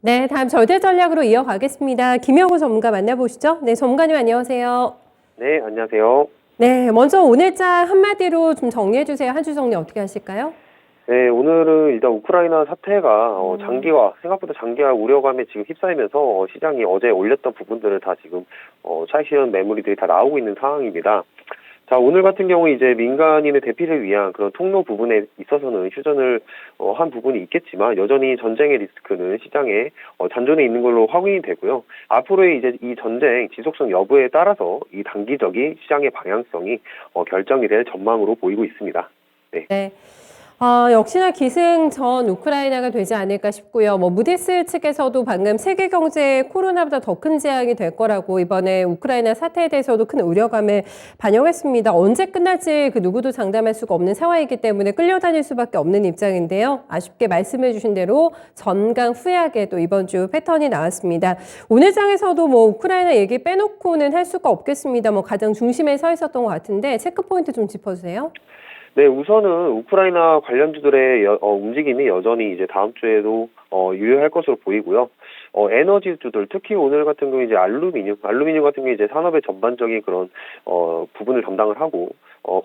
네, 다음 절대 전략으로 이어가겠습니다. 김영우 전문가 만나보시죠. 네, 전문가님 안녕하세요. 네, 안녕하세요. 네, 먼저 오늘자 한마디로 좀 정리해 주세요. 한 주 정리 어떻게 하실까요? 네, 오늘은 일단 우크라이나 사태가 생각보다 장기화 우려감에 지금 휩싸이면서 시장이 어제 올렸던 부분들을 다 지금 차익실현 매물이들이 다 나오고 있는 상황입니다. 자, 오늘 같은 경우 이제 민간인의 대피를 위한 그런 통로 부분에 있어서는 휴전을 한 부분이 있겠지만 여전히 전쟁의 리스크는 시장에 잔존해 있는 걸로 확인이 되고요. 앞으로의 이제 이 전쟁 지속성 여부에 따라서 이 단기적인 시장의 방향성이 결정이 될 전망으로 보이고 있습니다. 네. 네. 역시나 기승전 우크라이나가 되지 않을까 싶고요. 무디스 측에서도 방금 세계 경제에 코로나보다 더 큰 재앙이 될 거라고 이번에 우크라이나 사태에 대해서도 큰 우려감을 반영했습니다. 언제 끝날지 그 누구도 장담할 수가 없는 상황이기 때문에 끌려다닐 수밖에 없는 입장인데요. 아쉽게 말씀해 주신 대로 전강 후약에 또 이번 주 패턴이 나왔습니다. 오늘 장에서도 우크라이나 얘기 빼놓고는 할 수가 없겠습니다. 가장 중심에 서 있었던 것 같은데 체크 포인트 좀 짚어주세요. 네, 우선은 우크라이나 관련주들의 움직임이 여전히 이제 다음 주에도 유효할 것으로 보이고요. 에너지주들, 특히 오늘 같은 경우 이제 알루미늄 같은 경우 이제 산업의 전반적인 그런 부분을 담당을 하고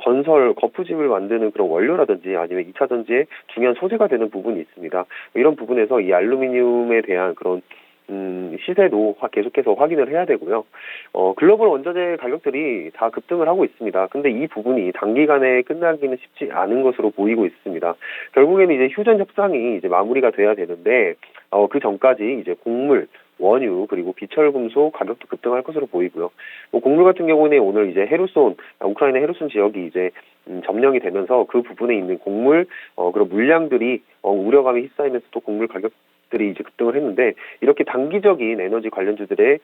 건설, 거푸집을 만드는 그런 원료라든지 아니면 2차 전지의 중요한 소재가 되는 부분이 있습니다. 이런 부분에서 이 알루미늄에 대한 그런 시세도 계속해서 확인을 해야 되고요. 글로벌 원자재 가격들이 다 급등을 하고 있습니다. 근데 이 부분이 단기간에 끝나기는 쉽지 않은 것으로 보이고 있습니다. 결국에는 이제 휴전 협상이 이제 마무리가 돼야 되는데, 그 전까지 이제 곡물, 원유 그리고 비철금속 가격도 급등할 것으로 보이고요. 곡물 같은 경우는 오늘 이제 우크라이나 헤르손 지역이 이제 점령이 되면서 그 부분에 있는 곡물 그런 물량들이 우려감이 휩싸이면서 또 곡물 가격들이 이제 급등을 했는데, 이렇게 단기적인 에너지 관련주들의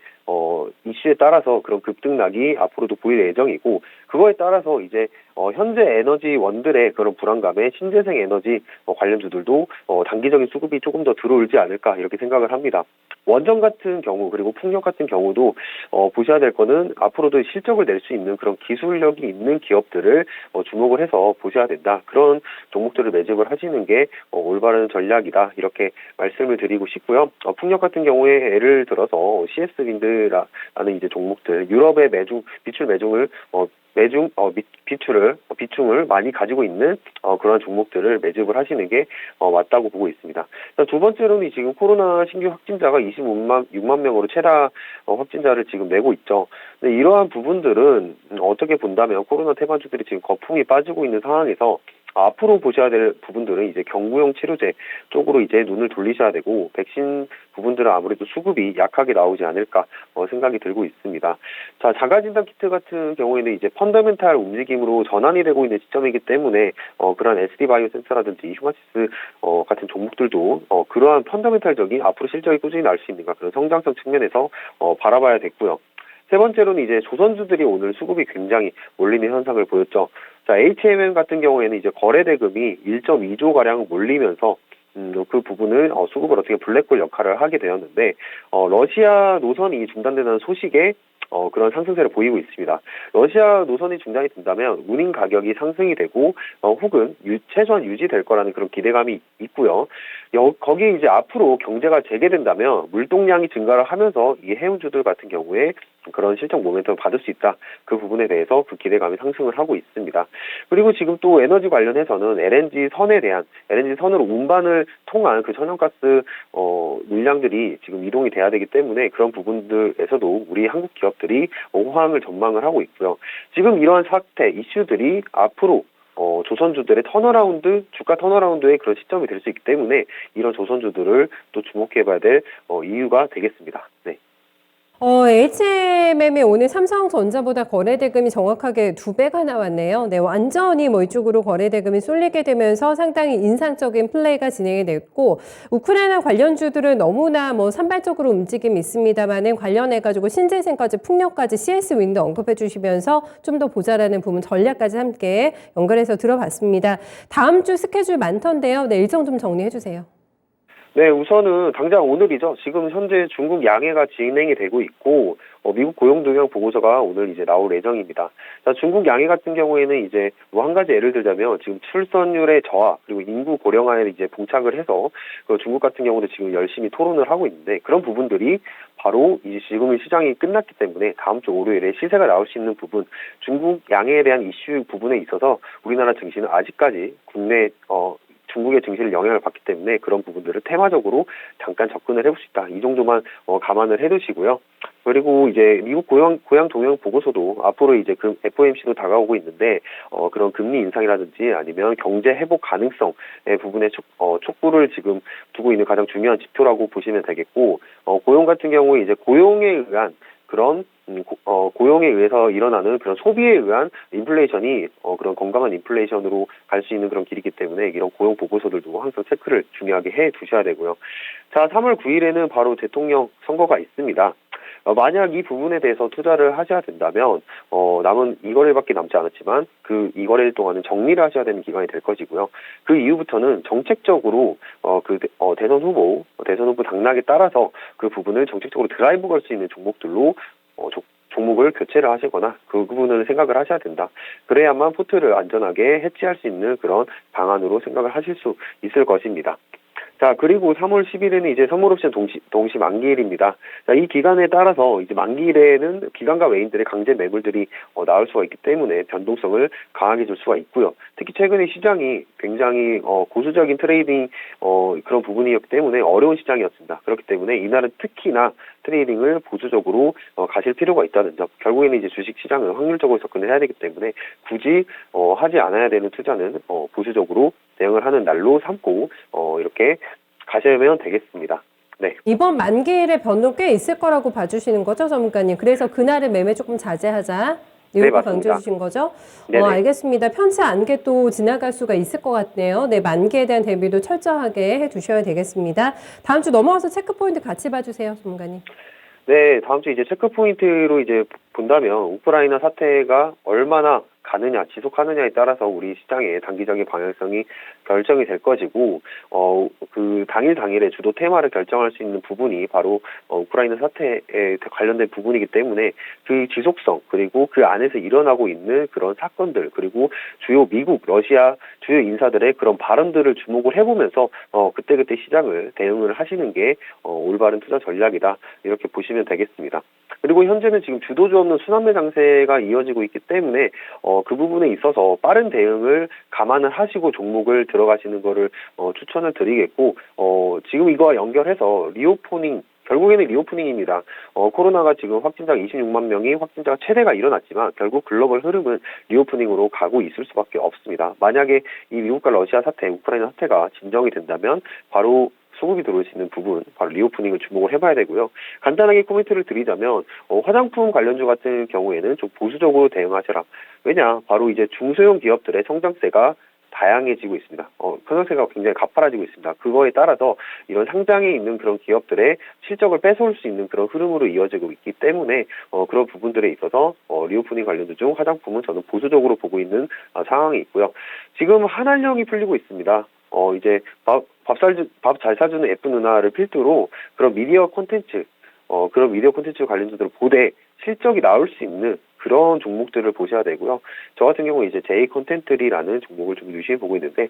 이슈에 따라서 그런 급등락이 앞으로도 보일 예정이고, 그거에 따라서 이제 현재 에너지원들의 그런 불안감에 신재생 에너지 관련주들도 단기적인 수급이 조금 더 들어올지 않을까 이렇게 생각을 합니다. 원전 같은 경우 그리고 풍력 같은 경우도 보셔야 될 거는 앞으로도 실적을 낼 수 있는 그런 기술력이 있는 기업들을 주목을 해서 보셔야 된다. 그런 종목들을 매집을 하시는 게 올바른 전략이다. 이렇게 말씀을 드리고 싶고요. 풍력 같은 경우에 예를 들어서 CS윈드라는 이제 종목들, 유럽의 비출 매중을 비중을 많이 가지고 있는 그런 종목들을 매집을 하시는 게 맞다고 보고 있습니다. 두 번째로는 지금 코로나 신규 확진자가 26만 명으로 최다 확진자를 지금 내고 있죠. 근데 이러한 부분들은 어떻게 본다면 코로나 태반주들이 지금 거품이 빠지고 있는 상황에서 앞으로 보셔야 될 부분들은 이제 경구용 치료제 쪽으로 이제 눈을 돌리셔야 되고, 백신 부분들은 아무래도 수급이 약하게 나오지 않을까 생각이 들고 있습니다. 자, 자가진단 키트 같은 경우에는 이제 펀더멘탈 움직임으로 전환이 되고 있는 시점이기 때문에 그런 SD바이오 센서라든지 휴마시스 같은 종목들도 그러한 펀더멘탈적인 앞으로 실적이 꾸준히 날 수 있는가, 그런 성장성 측면에서 바라봐야 됐고요. 세 번째로는 이제 조선주들이 오늘 수급이 굉장히 몰리는 현상을 보였죠. 자, HMM 같은 경우에는 이제 거래 대금이 1.2조 가량 몰리면서 그 부분을 수급을 어떻게 블랙홀 역할을 하게 되었는데, 러시아 노선이 중단되는 소식에 그런 상승세를 보이고 있습니다. 러시아 노선이 중단이 된다면 운임 가격이 상승이 되고 혹은 최소한 유지될 거라는 그런 기대감이 있고요. 거기에 이제 앞으로 경제가 재개된다면 물동량이 증가를 하면서 이 해운주들 같은 경우에 그런 실적 모멘텀을 받을 수 있다. 그 부분에 대해서 그 기대감이 상승을 하고 있습니다. 그리고 지금 또 에너지 관련해서는 LNG 선으로 운반을 통한 그 천연가스 물량들이 지금 이동이 돼야 되기 때문에 그런 부분들에서도 우리 한국 기업들이 호황을 전망을 하고 있고요. 지금 이러한 사태, 이슈들이 앞으로 조선주들의 주가 턴어라운드의 그런 시점이 될 수 있기 때문에 이런 조선주들을 또 주목해봐야 될 이유가 되겠습니다. 네. HMM이 오늘 삼성전자보다 거래대금이 정확하게 2배가 나왔네요. 네, 완전히 이쪽으로 거래대금이 쏠리게 되면서 상당히 인상적인 플레이가 진행이 됐고, 우크라이나 관련주들은 너무나 산발적으로 움직임이 있습니다만은 관련해가지고 신재생까지 풍력까지 CS윈드 언급해 주시면서 좀 더 보자라는 부분 전략까지 함께 연결해서 들어봤습니다. 다음 주 스케줄 많던데요. 네, 일정 좀 정리해 주세요. 네, 우선은 당장 오늘이죠. 지금 현재 중국 양해가 진행이 되고 있고, 미국 고용 동향 보고서가 오늘 이제 나올 예정입니다. 자, 중국 양해 같은 경우에는 이제 뭐 한 가지 예를 들자면 지금 출산율의 저하 그리고 인구 고령화에 이제 봉착을 해서 그 중국 같은 경우도 지금 열심히 토론을 하고 있는데 그런 부분들이 바로 이제 지금 시장이 끝났기 때문에 다음 주 월요일에 시세가 나올 수 있는 부분, 중국 양해에 대한 이슈 부분에 있어서 우리나라 증시는 아직까지 국내 중국의 증시를 영향을 받기 때문에 그런 부분들을 테마적으로 잠깐 접근을 해볼 수 있다. 이 정도만 감안을 해두시고요. 그리고 이제 미국 고양 동향 보고서도 앞으로 이제 그 FOMC도 다가오고 있는데 그런 금리 인상이라든지 아니면 경제 회복 가능성의 부분에 촉구를 지금 두고 있는 가장 중요한 지표라고 보시면 되겠고 고용 같은 경우에 이제 고용에 의한 그런 고용에 의해서 일어나는 그런 소비에 의한 인플레이션이 그런 건강한 인플레이션으로 갈 수 있는 그런 길이기 때문에 이런 고용 보고서들도 항상 체크를 중요하게 해 두셔야 되고요. 자, 3월 9일에는 바로 대통령 선거가 있습니다. 만약 이 부분에 대해서 투자를 하셔야 된다면 남은 2거래일밖에 남지 않았지만 그 2거래일 동안은 정리를 하셔야 되는 기간이 될 것이고요. 그 이후부터는 정책적으로 대선 후보 당락에 따라서 그 부분을 정책적으로 드라이브 걸 수 있는 종목들로 종목을 교체를 하시거나 그 부분을 생각을 하셔야 된다. 그래야만 포트를 안전하게 해지할 수 있는 그런 방안으로 생각을 하실 수 있을 것입니다. 자, 그리고 3월 10일에는 이제 선물 옵션 동시 만기일입니다. 자, 이 기간에 따라서 이제 만기일에는 기관과 외인들의 강제 매물들이 나올 수가 있기 때문에 변동성을 강하게 줄 수가 있고요. 특히 최근에 시장이 굉장히 고수적인 트레이딩 그런 부분이었기 때문에 어려운 시장이었습니다. 그렇기 때문에 이날은 특히나 트레이딩을 보수적으로 가실 필요가 있다는 점. 결국에는 이제 주식 시장은 확률적으로 접근을 해야 되기 때문에 굳이 하지 않아야 되는 투자는 보수적으로 대응을 하는 날로 삼고 이렇게 가시면 되겠습니다. 네. 이번 만기일에 변동 꽤 있을 거라고 봐주시는 거죠, 전문가님? 그래서 그날은 매매 조금 자제하자. 네, 이렇게 맞습니다. 강조해 주신 거죠? 네네. 알겠습니다. 편치 않게 또 지나갈 수가 있을 것 같네요. 네, 만기에 대한 대비도 철저하게 해 두셔야 되겠습니다. 다음 주 넘어가서 체크 포인트 같이 봐주세요, 전문가님. 네, 다음 주 이제 체크 포인트로 이제 본다면 우크라이나 사태가 얼마나 가느냐, 지속하느냐에 따라서 우리 시장의 단기적인 방향성이 결정이 될 것이고, 그 당일에 주도 테마를 결정할 수 있는 부분이 바로 우크라이나 사태에 관련된 부분이기 때문에 그 지속성, 그리고 그 안에서 일어나고 있는 그런 사건들, 그리고 주요 미국, 러시아 주요 인사들의 그런 발언들을 주목을 해보면서 그때그때 시장을 대응을 하시는 게 올바른 투자 전략이다. 이렇게 보시면 되겠습니다. 그리고 현재는 지금 주도주 없는 순환매 장세가 이어지고 있기 때문에 그 부분에 있어서 빠른 대응을 감안을 하시고 종목을 들어가시는 거를 추천을 드리겠고 지금 이거와 연결해서 결국에는 리오프닝입니다. 코로나가 지금 확진자가 26만 명이 확진자가 최대가 일어났지만 결국 글로벌 흐름은 리오프닝으로 가고 있을 수밖에 없습니다. 만약에 이 미국과 러시아 사태, 우크라이나 사태가 진정이 된다면 바로 수급이 들어올 수 있는 부분, 바로 리오프닝을 주목을 해봐야 되고요. 간단하게 코멘트를 드리자면 화장품 관련주 같은 경우에는 좀 보수적으로 대응하셔라. 왜냐, 바로 이제 중소형 기업들의 성장세가 다양해지고 있습니다. 성장세가 굉장히 가파라지고 있습니다. 그거에 따라서 이런 상장에 있는 그런 기업들의 실적을 뺏어올 수 있는 그런 흐름으로 이어지고 있기 때문에 그런 부분들에 있어서 리오프닝 관련주 중 화장품은 저는 보수적으로 보고 있는 상황이 있고요. 지금 한한령이 풀리고 있습니다. 이제 밥 잘 사주는 예쁜 누나를 필두로 그런 미디어 콘텐츠 관련주들을 보되 실적이 나올 수 있는 그런 종목들을 보셔야 되고요. 저 같은 경우 이제 J 콘텐트리라는 종목을 좀 유심히 보고 있는데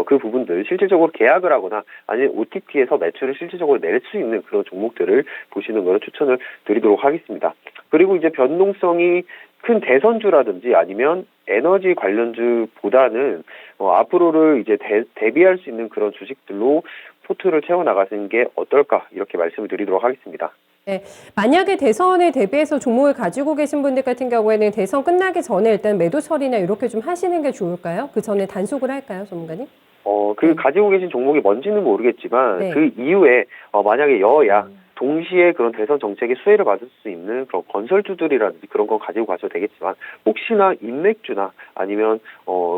그 부분들 실질적으로 계약을 하거나 아니면 OTT에서 매출을 실질적으로 낼 수 있는 그런 종목들을 보시는 것을 추천을 드리도록 하겠습니다. 그리고 이제 변동성이 큰 대선주라든지 아니면 에너지 관련주보다는 앞으로를 이제 대비할 수 있는 그런 주식들로 포트를 채워 나가시는 게 어떨까 이렇게 말씀을 드리도록 하겠습니다. 네, 만약에 대선에 대비해서 종목을 가지고 계신 분들 같은 경우에는 대선 끝나기 전에 일단 매도 처리나 이렇게 좀 하시는 게 좋을까요? 그 전에 단속을 할까요, 전문가님? 네. 가지고 계신 종목이 뭔지는 모르겠지만 네. 그 이후에 만약에 여야 동시에 그런 대선 정책의 수혜를 받을 수 있는 그런 건설주들이라든지 그런 거 가지고 가셔도 되겠지만 혹시나 인맥주나 아니면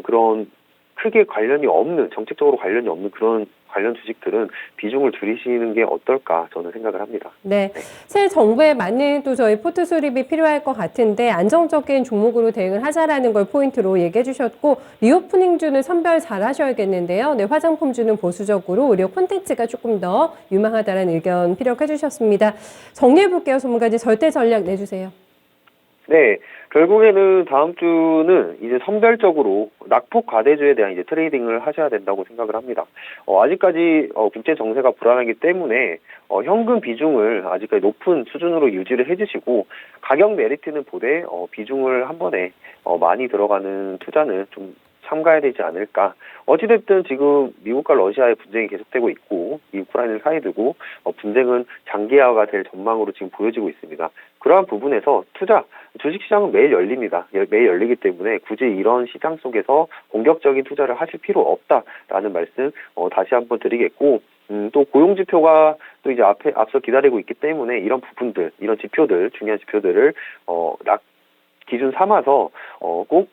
그런 크게 관련이 없는, 정책적으로 관련이 없는 그런 관련 주식들은 비중을 줄이시는 게 어떨까 저는 생각을 합니다. 네. 새 정부에 맞는 또 저희 포트 수립이 필요할 것 같은데 안정적인 종목으로 대응을 하자라는 걸 포인트로 얘기해 주셨고 리오프닝주는 선별 잘 하셔야겠는데요. 네, 화장품주는 보수적으로 오히려 콘텐츠가 조금 더 유망하다는 의견 피력해 주셨습니다. 정리해 볼게요. 전문가님 절대 전략 내주세요. 네, 결국에는 다음 주는 이제 선별적으로 낙폭 과대주에 대한 이제 트레이딩을 하셔야 된다고 생각을 합니다. 아직까지 국제 정세가 불안하기 때문에 현금 비중을 아직까지 높은 수준으로 유지를 해주시고 가격 메리트는 보되 비중을 한 번에 많이 들어가는 투자는 좀 삼가야 되지 않을까. 어찌됐든 지금 미국과 러시아의 분쟁이 계속되고 있고 이 우크라이나를 사이 두고 분쟁은 장기화가 될 전망으로 지금 보여지고 있습니다. 그러한 부분에서 주식시장은 매일 열립니다. 매일 열리기 때문에 굳이 이런 시장 속에서 공격적인 투자를 하실 필요 없다라는 말씀 다시 한번 드리겠고 또 고용지표가 또 이제 앞서 기다리고 있기 때문에 이런 부분들, 이런 지표들, 중요한 지표들을 기준 삼아서 꼭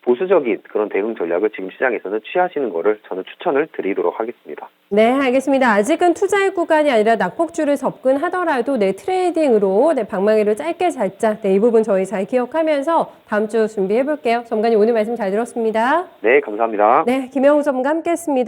보수적인 그런 대응 전략을 지금 시장에서는 취하시는 거를 저는 추천을 드리도록 하겠습니다. 네, 알겠습니다. 아직은 투자의 구간이 아니라 낙폭주를 접근하더라도 내 트레이딩으로 내 방망이를 짧게 잡자. 네, 이 부분 저희 잘 기억하면서 다음 주 준비해 볼게요. 전문가님 오늘 말씀 잘 들었습니다. 네, 감사합니다. 네, 김영우 전문가 함께했습니다.